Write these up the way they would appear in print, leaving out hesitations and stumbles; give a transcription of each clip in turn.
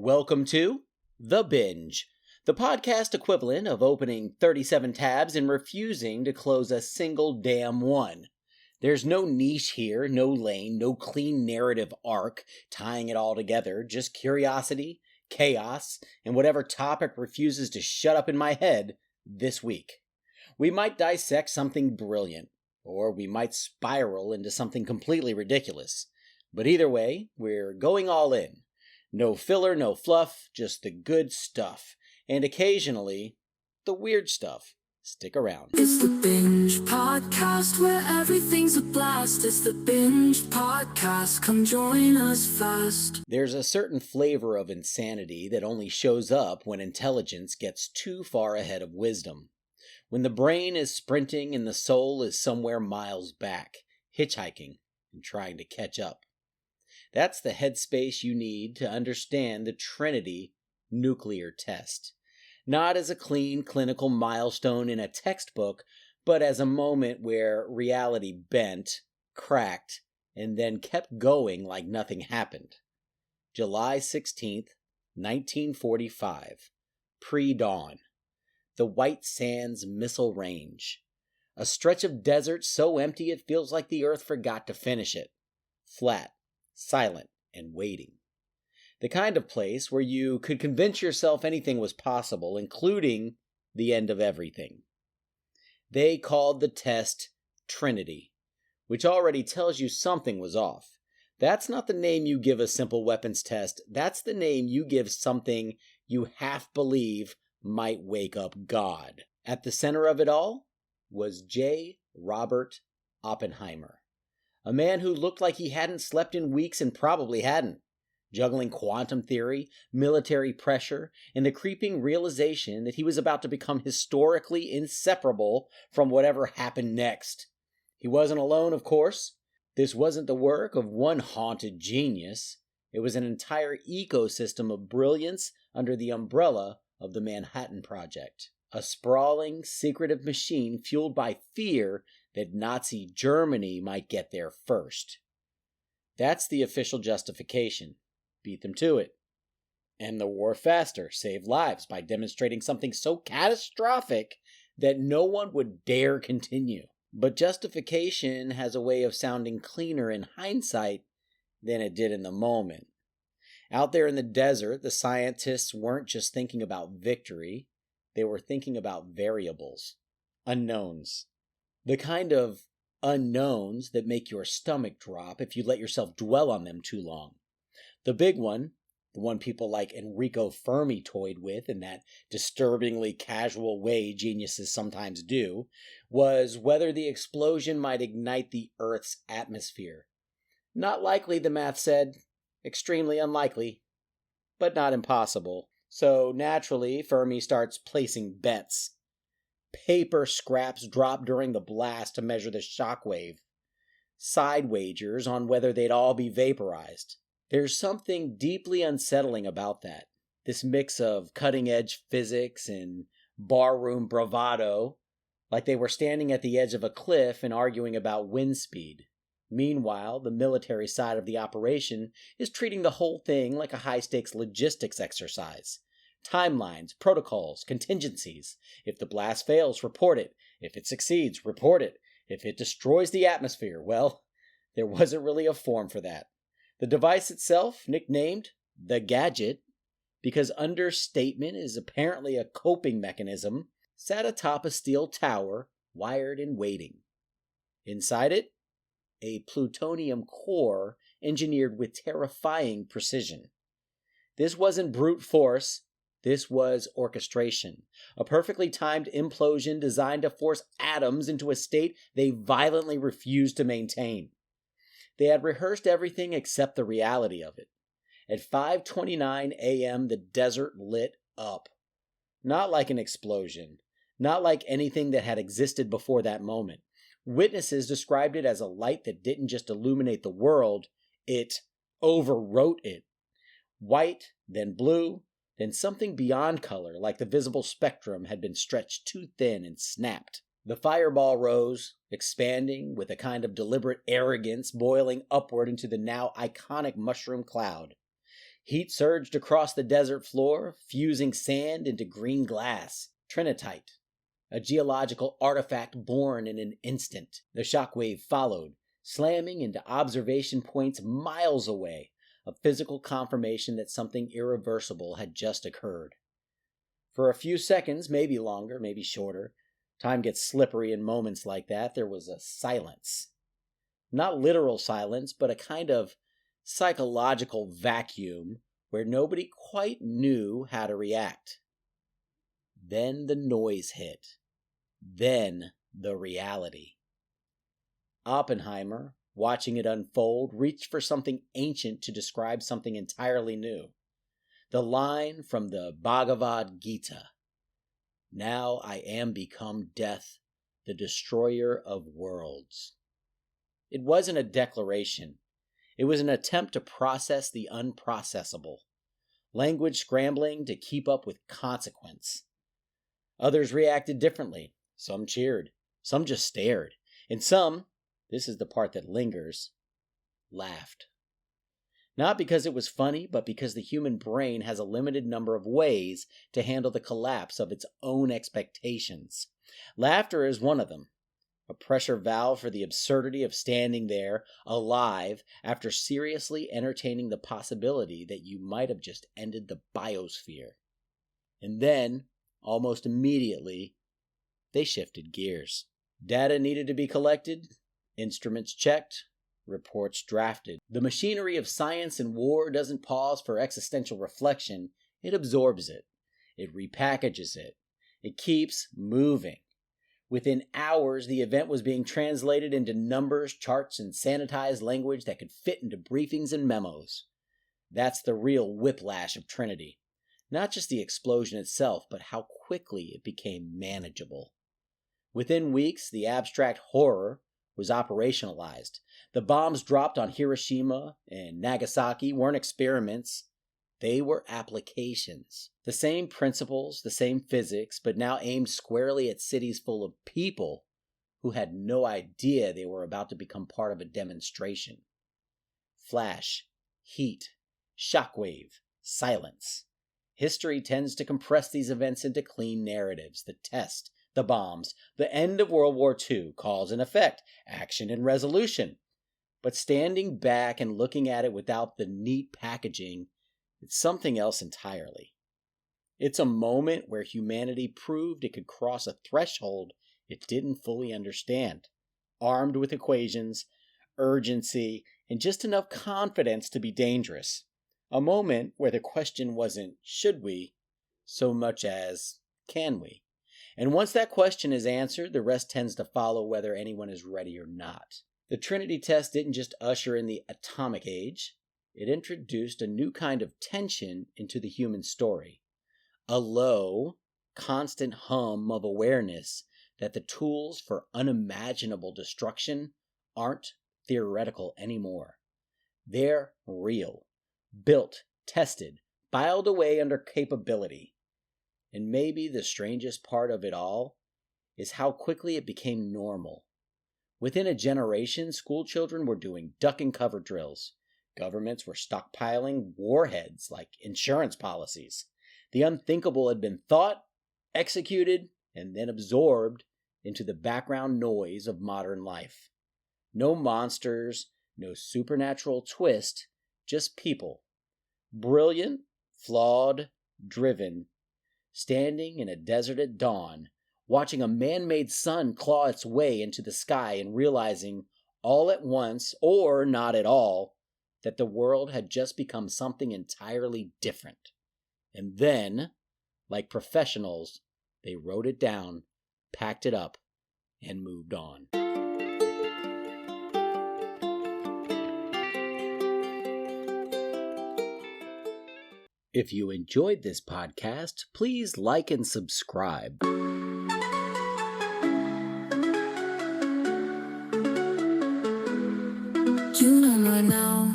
Welcome to The Binge, the podcast equivalent of opening 37 tabs and refusing to close a single damn one. There's no niche here, no lane, no clean narrative arc tying it all together, just curiosity, chaos, and whatever topic refuses to shut up in my head this week. We might dissect something brilliant, or we might spiral into something completely ridiculous. But either way, we're going all in. No filler, no fluff, just the good stuff. And occasionally, the weird stuff. Stick around. It's the Binge Podcast where everything's a blast. It's the Binge Podcast. Come join us fast. There's a certain flavor of insanity that only shows up when intelligence gets too far ahead of wisdom. When the brain is sprinting and the soul is somewhere miles back, hitchhiking and trying to catch up. That's the headspace you need to understand the Trinity nuclear test. Not as a clean clinical milestone in a textbook, but as a moment where reality bent, cracked, and then kept going like nothing happened. July 16th, 1945. Pre-dawn. The White Sands Missile Range. A stretch of desert so empty it feels like the earth forgot to finish it. Flat. Silent and waiting. The kind of place where you could convince yourself anything was possible, including the end of everything. They called the test Trinity, which already tells you something was off. That's not the name you give a simple weapons test. That's the name you give something you half believe might wake up God. At the center of it all was J. Robert Oppenheimer. A man who looked like he hadn't slept in weeks and probably hadn't, juggling quantum theory, military pressure, and the creeping realization that he was about to become historically inseparable from whatever happened next. He wasn't alone, of course. This wasn't the work of one haunted genius. It was an entire ecosystem of brilliance under the umbrella of the Manhattan Project. A sprawling, secretive machine fueled by fear that Nazi Germany might get there first. That's the official justification. Beat them to it. End the war faster, save lives by demonstrating something so catastrophic that no one would dare continue. But justification has a way of sounding cleaner in hindsight than it did in the moment. Out there in the desert, the scientists weren't just thinking about victory. They were thinking about variables, unknowns. The kind of unknowns that make your stomach drop if you let yourself dwell on them too long. The big one, the one people like Enrico Fermi toyed with in that disturbingly casual way geniuses sometimes do, was whether the explosion might ignite the Earth's atmosphere. Not likely, the math said. Extremely unlikely, but not impossible. So naturally, Fermi starts placing bets. Paper scraps dropped during the blast to measure the shock wave. Side wagers on whether they'd all be vaporized. There's something deeply unsettling about that. This mix of cutting-edge physics and barroom bravado, like they were standing at the edge of a cliff and arguing about wind speed. Meanwhile, the military side of the operation is treating the whole thing like a high-stakes logistics exercise. Timelines, protocols, contingencies. If the blast fails, report it. If it succeeds, report it. If it destroys the atmosphere, well, there wasn't really a form for that. The device itself, nicknamed the Gadget, because understatement is apparently a coping mechanism, sat atop a steel tower, wired and waiting. Inside it, a plutonium core engineered with terrifying precision. This wasn't brute force. This was orchestration, a perfectly timed implosion designed to force atoms into a state they violently refused to maintain. They had rehearsed everything except the reality of it. At 5:29 a.m., the desert lit up. Not like an explosion, not like anything that had existed before that moment. Witnesses described it as a light that didn't just illuminate the world, it overwrote it. White, then blue, then something beyond color, like the visible spectrum had been stretched too thin and snapped. The fireball rose, expanding with a kind of deliberate arrogance, boiling upward into the now iconic mushroom cloud. Heat surged across the desert floor, fusing sand into green glass, Trinitite, a geological artifact born in an instant. The shockwave followed, slamming into observation points miles away, a physical confirmation that something irreversible had just occurred. For a few seconds, maybe longer, maybe shorter, time gets slippery in moments like that, there was a silence. Not literal silence, but a kind of psychological vacuum where nobody quite knew how to react. Then the noise hit. Then the reality. Oppenheimer, watching it unfold, reached for something ancient to describe something entirely new. The line from the Bhagavad Gita, "Now I am become death, the destroyer of worlds." It wasn't a declaration. It was an attempt to process the unprocessable, language scrambling to keep up with consequence. Others reacted differently. Some cheered, some just stared, and some, this is the part that lingers, laughed. Not because it was funny, but because the human brain has a limited number of ways to handle the collapse of its own expectations. Laughter is one of them. A pressure valve for the absurdity of standing there, alive, after seriously entertaining the possibility that you might have just ended the biosphere. And then, almost immediately, they shifted gears. Data needed to be collected, instruments checked, reports drafted. The machinery of science and war doesn't pause for existential reflection. It absorbs it. It repackages it. It keeps moving. Within hours, the event was being translated into numbers, charts, and sanitized language that could fit into briefings and memos. That's the real whiplash of Trinity. Not just the explosion itself, but how quickly it became manageable. Within weeks, the abstract horror was operationalized. The bombs dropped on Hiroshima and Nagasaki weren't experiments. They were applications. The same principles, the same physics, but now aimed squarely at cities full of people who had no idea they were about to become part of a demonstration. Flash, heat, shockwave, silence. History tends to compress these events into clean narratives. The test, the bombs, the end of World War II, cause and effect, action and resolution. But standing back and looking at it without the neat packaging, it's something else entirely. It's a moment where humanity proved it could cross a threshold it didn't fully understand, armed with equations, urgency, and just enough confidence to be dangerous. A moment where the question wasn't, should we, so much as, can we? And once that question is answered, the rest tends to follow whether anyone is ready or not. The Trinity test didn't just usher in the atomic age. It introduced a new kind of tension into the human story. A low, constant hum of awareness that the tools for unimaginable destruction aren't theoretical anymore. They're real, built, tested, filed away under capability. And maybe the strangest part of it all is how quickly it became normal. Within a generation, school children were doing duck and cover drills. Governments were stockpiling warheads like insurance policies. The unthinkable had been thought, executed, and then absorbed into the background noise of modern life. No monsters, no supernatural twist, just people. Brilliant, flawed, driven, standing in a desert at dawn, watching a man-made sun claw its way into the sky and realizing all at once, or not at all, that the world had just become something entirely different. And then, like professionals, they wrote it down, packed it up, and moved on. If you enjoyed this podcast, please like and subscribe. You know by now,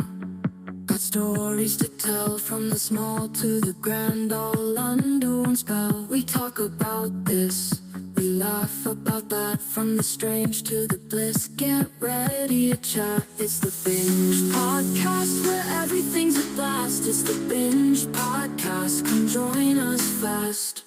got stories to tell, from the small to the grand, all under one spell. We talk about this, we laugh about that, from the strange to the bliss. Get ready to chat. It's the Binge Podcast, where everything's a blast. It's the Binge Podcast. Come join us fast.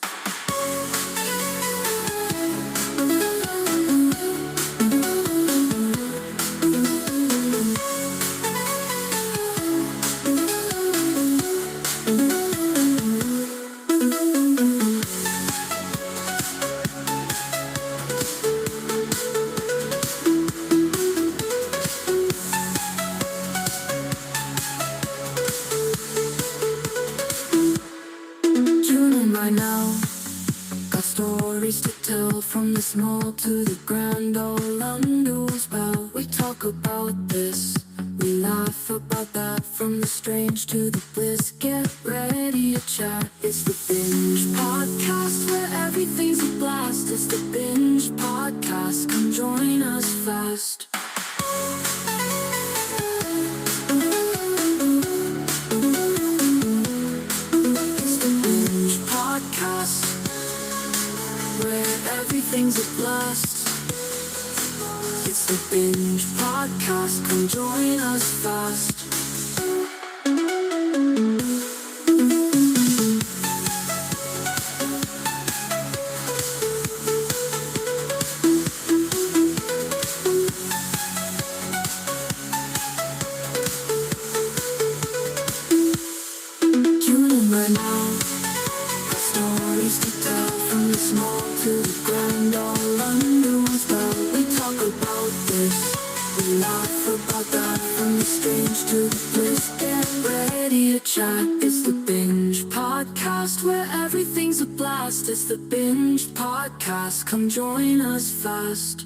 Tune in right now. Got stories to tell, from the small to the grand, all under one spell. We talk about this, we laugh about that, from the strange to the bliss. Get ready to chat. It's the Binge Podcast, where everything's a blast. It's the Binge Podcast. Come join us fast. It's the Binge Podcast, where everything's a blast. It's the Binge Podcast. Come join us fast. Tune in right now. Got stories to tell, from the small to the grand, all under one spell. We talk about this, we laugh about that, from the strange to the bliss. Get ready to chat. It's the Binge Podcast, where everything's a blast. It's the Binge Podcast. Come join us fast.